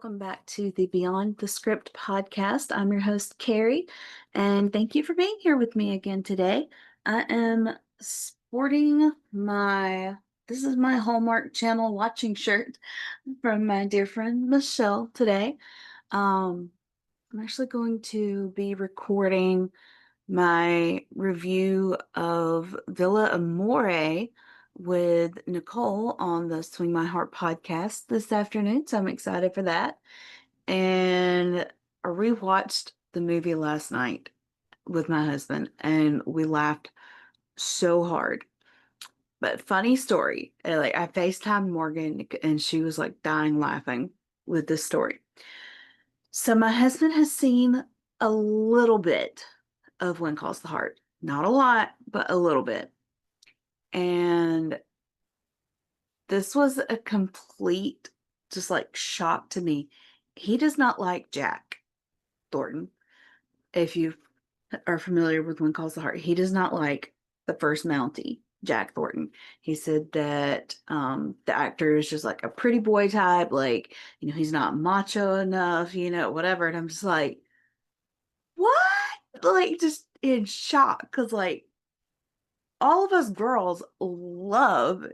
welcome back to the Beyond the Script podcast. I'm your host, Carrie, and thank you for being here with me again today. I am sporting this is my Hallmark Channel watching shirt from my dear friend Michelle today. I'm actually going to be recording my review of Villa Amore with Nicole on the Swing My Heart podcast this afternoon. So I'm excited for that. And I rewatched the movie last night with my husband and we laughed so hard. But funny story, like I FaceTimed Morgan and she was like dying laughing with this story. So my husband has seen a little bit of When Calls the Heart. Not a lot, but a little bit. And this was a complete, just like shock to me. He does not like Jack Thornton. If you are familiar with When Calls the Heart, he does not like the first Mountie, Jack Thornton. He said that the actor is just like a pretty boy type, like, he's not macho enough, whatever. And I'm just like, what? Like, just in shock because, like, all of us girls love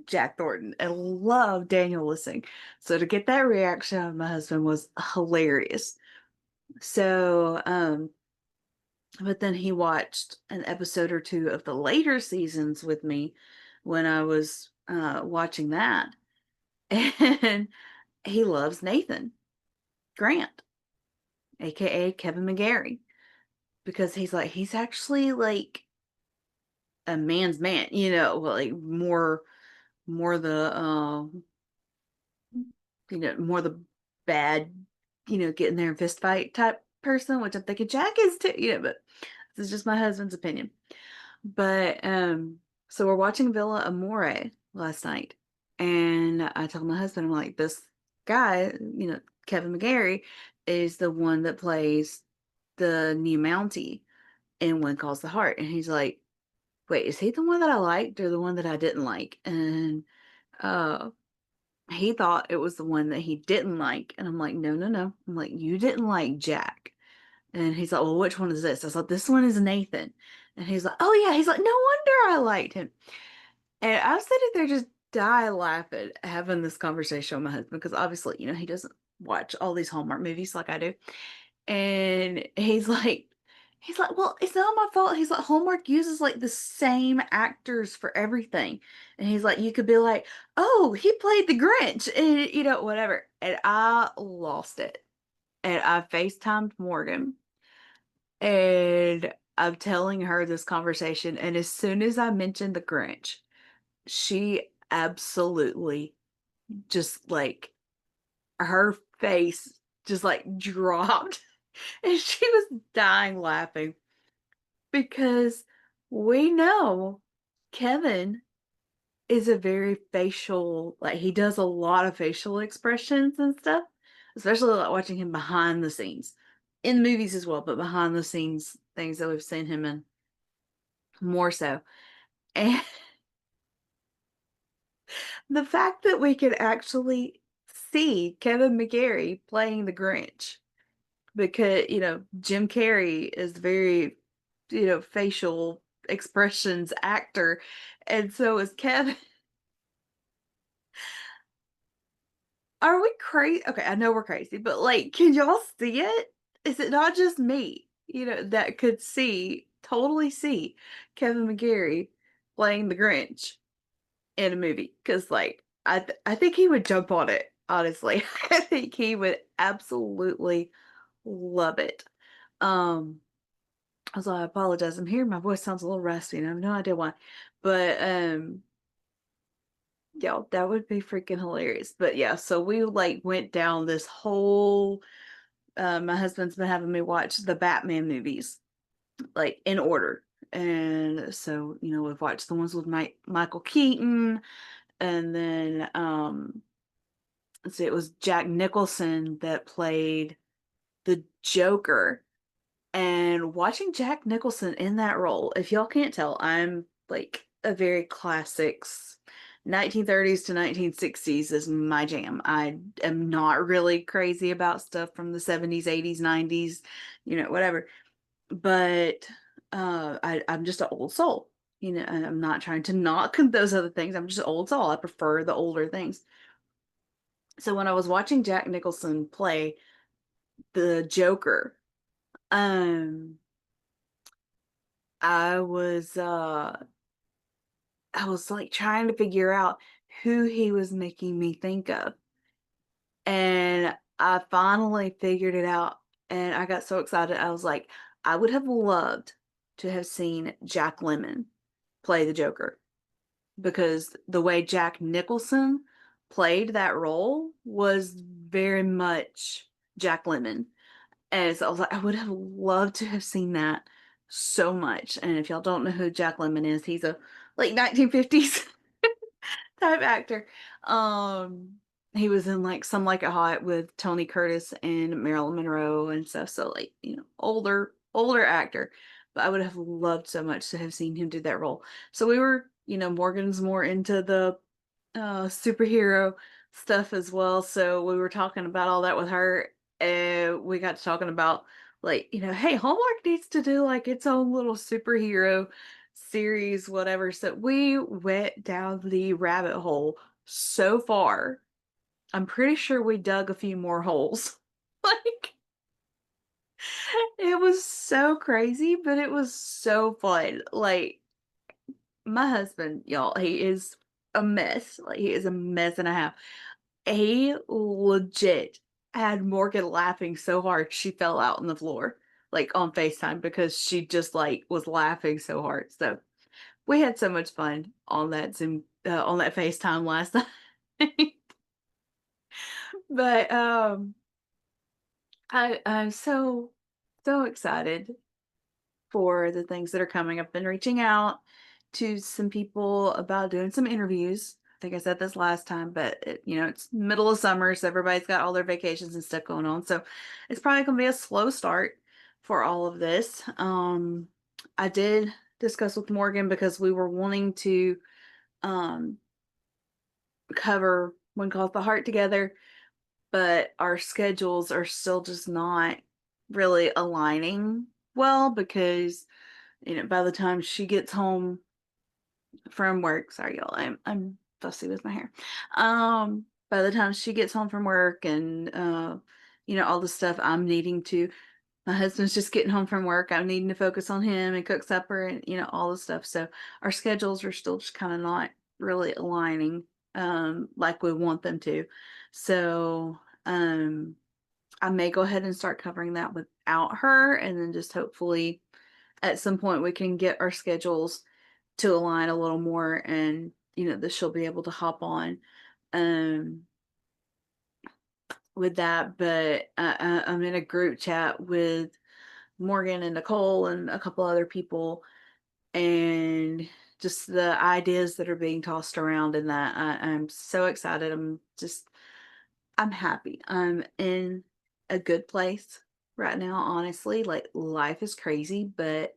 Jack Thornton and love Daniel Lissing. So to get that reaction of my husband was hilarious. So, but then he watched an episode or two of the later seasons with me when I was watching that. And he loves Nathan Grant, aka Kevin McGarry, because he's actually like a man's man, like more the more the bad, getting there and fist fight type person, which I'm thinking Jack is too, but this is just my husband's opinion. But so we're watching Villa Amore last night, and I told my husband, I'm like, this guy, Kevin McGarry, is the one that plays the new Mountie in When Calls the Heart. And he's like, wait, is he the one that I liked or the one that I didn't like? And uh he thought it was the one that he didn't like. And I'm like, no, no, no. I'm like, you didn't like Jack. And he's like, well, which one is this? I was like, this one is Nathan. And he's like, oh yeah. He's like, no wonder I liked him. And I was sitting there just die laughing, having this conversation with my husband, because obviously, he doesn't watch all these Hallmark movies like I do. And he's like, well, it's not my fault. He's like, Hallmark uses like the same actors for everything. And he's like, you could be like, oh, he played the Grinch, and whatever. And I lost it. And I FaceTimed Morgan and I'm telling her this conversation. And as soon as I mentioned the Grinch, she absolutely just like her face just like dropped. And she was dying laughing because we know Kevin is a very facial, like he does a lot of facial expressions and stuff, especially like watching him behind the scenes in movies as well, but behind the scenes things that we've seen him in more so. And the fact that we could actually see Kevin McGarry playing the Grinch because Jim Carrey is very facial expressions actor, and so is Kevin. Are we crazy? Okay, I know we're crazy, but like, can y'all see it? Is it not just me, that could totally see Kevin McGarry playing the Grinch in a movie? Because like, I think he would jump on it. Honestly, I think he would absolutely love it. Um, So I apologize. I'm hearing my voice sounds a little raspy and I have no idea why. But yeah, that would be freaking hilarious. But yeah, so we like went down this whole my husband's been having me watch the Batman movies like in order. And so, we've watched the ones with Michael Keaton, and then let's see, it was Jack Nicholson that played the Joker. And watching Jack Nicholson in that role, if y'all can't tell, I'm like a very classics 1930s to 1960s is my jam. I am not really crazy about stuff from the 70s, 80s, 90s, whatever. But I'm just an old soul. I'm not trying to knock those other things. I'm just an old soul. I prefer the older things. So when I was watching Jack Nicholson play the Joker, um, I was uh I was like trying to figure out who he was making me think of. And I finally figured it out and I got so excited. I was like, I would have loved to have seen Jack Lemmon play the Joker because the way Jack Nicholson played that role was very much Jack Lemmon. And so I was like, I would have loved to have seen that so much. And if y'all don't know who Jack Lemmon is, he's a late 1950s type actor. Um, he was in like Some Like It Hot with Tony Curtis and Marilyn Monroe and stuff. So like, older actor. But I would have loved so much to have seen him do that role. So we were, Morgan's more into the superhero stuff as well. So we were talking about all that with her, and we got to talking about like, hey, Hallmark needs to do like its own little superhero series, whatever. So we went down the rabbit hole so far. I'm pretty sure we dug a few more holes. Like, it was so crazy, but it was so fun. Like, my husband, y'all, he is a mess. Like, he is a mess and a half. He legit had Morgan laughing so hard she fell out on the floor, like on FaceTime, because she just like was laughing so hard. So we had so much fun on that Zoom, on that FaceTime last night. But I'm so excited for the things that are coming. I've been reaching out to some people about doing some interviews. I think I said this last time, but it's middle of summer, so everybody's got all their vacations and stuff going on. So it's probably going to be a slow start for all of this. I did discuss with Morgan because we were wanting to um, cover One Calls the Heart together, but our schedules are still just not really aligning well because by the time she gets home from work, sorry y'all, I'm fussy with my hair. By the time she gets home from work and all the stuff I'm needing to, my husband's just getting home from work. I'm needing to focus on him and cook supper and all the stuff. So our schedules are still just kind of not really aligning like we want them to. So I may go ahead and start covering that without her, and then just hopefully at some point we can get our schedules to align a little more, and that she'll be able to hop on um with that. But I'm in a group chat with Morgan and Nicole and a couple other people, and just the ideas that are being tossed around in that, I'm so excited. I'm happy. I'm in a good place right now, honestly. Like, life is crazy, but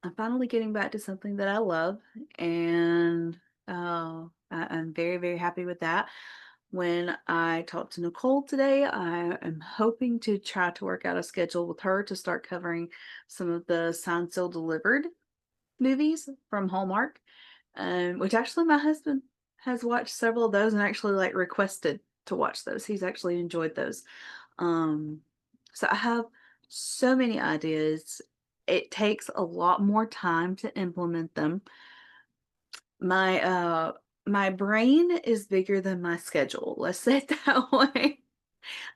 I'm finally getting back to something that I love, and I'm very, very happy with that. When I talked to Nicole today, I am hoping to try to work out a schedule with her to start covering some of the Signed, Sealed, Delivered movies from Hallmark, which actually my husband has watched several of those and actually like requested to watch those. He's actually enjoyed those. Um, so I have so many ideas. It takes a lot more time to implement them. My brain is bigger than my schedule. Let's say it that way.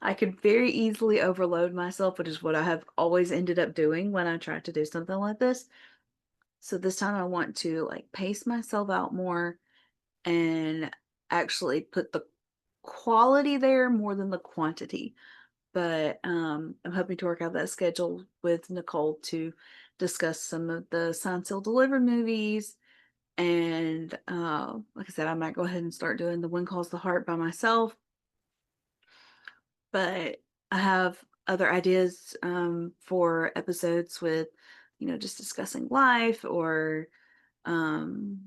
I could very easily overload myself, which is what I have always ended up doing when I try to do something like this. So this time I want to like pace myself out more and actually put the quality there more than the quantity. But I'm hoping to work out that schedule with Nicole to discuss some of the Signed, Sealed, Delivered movies. And like I said, I might go ahead and start doing the One Calls the Heart by myself. But I have other ideas for episodes with, just discussing life or um,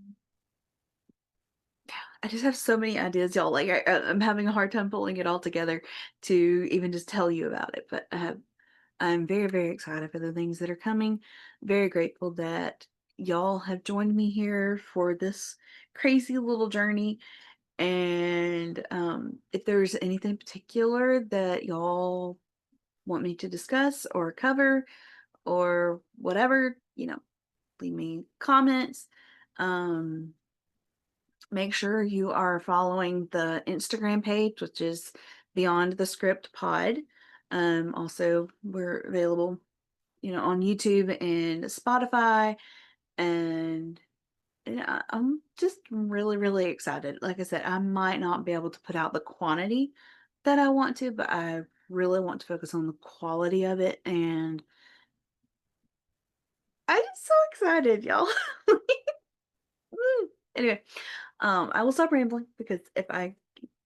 I just have so many ideas, y'all. Like I'm having a hard time pulling it all together to even just tell you about it. But I'm very, very excited for the things that are coming. Very grateful that y'all have joined me here for this crazy little journey. And if there's anything particular that y'all want me to discuss or cover or whatever, leave me comments. Um, Make sure you are following the Instagram page, which is Beyond the Script Pod. Also, we're available, on YouTube and Spotify. And I'm just really, really excited. Like I said, I might not be able to put out the quantity that I want to, but I really want to focus on the quality of it. And I'm just so excited, y'all. Woo. Anyway, I will stop rambling because if I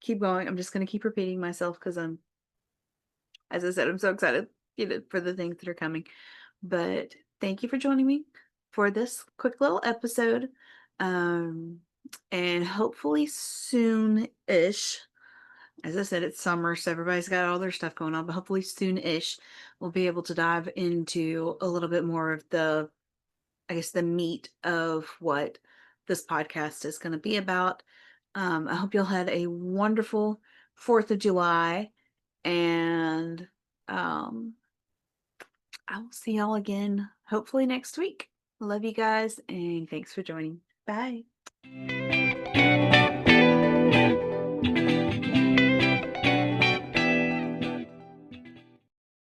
keep going, I'm just going to keep repeating myself because as I said, I'm so excited, for the things that are coming. But thank you for joining me for this quick little episode. Um, and hopefully soon-ish, as I said, it's summer, so everybody's got all their stuff going on, but hopefully soon-ish, we'll be able to dive into a little bit more of I guess, the meat of what this podcast is going to be about. I hope y'all had a wonderful 4th of July, and I will see y'all again hopefully next week. Love you guys, and thanks for joining. Bye.